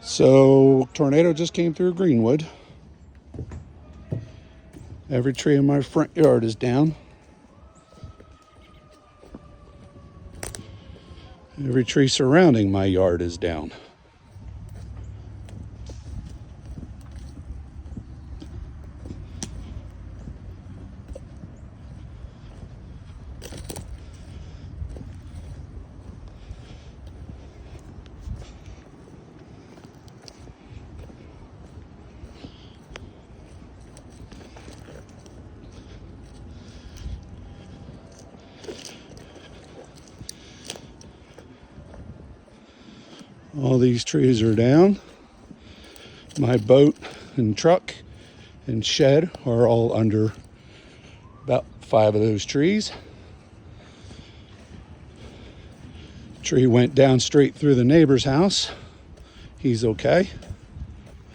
So, tornado just came through Greenwood. Every tree in my front yard is down. Every tree surrounding my yard is down. All these trees are down. My boat and truck and shed are all under about 5 of those trees. Tree went down straight through the neighbor's house. He's okay.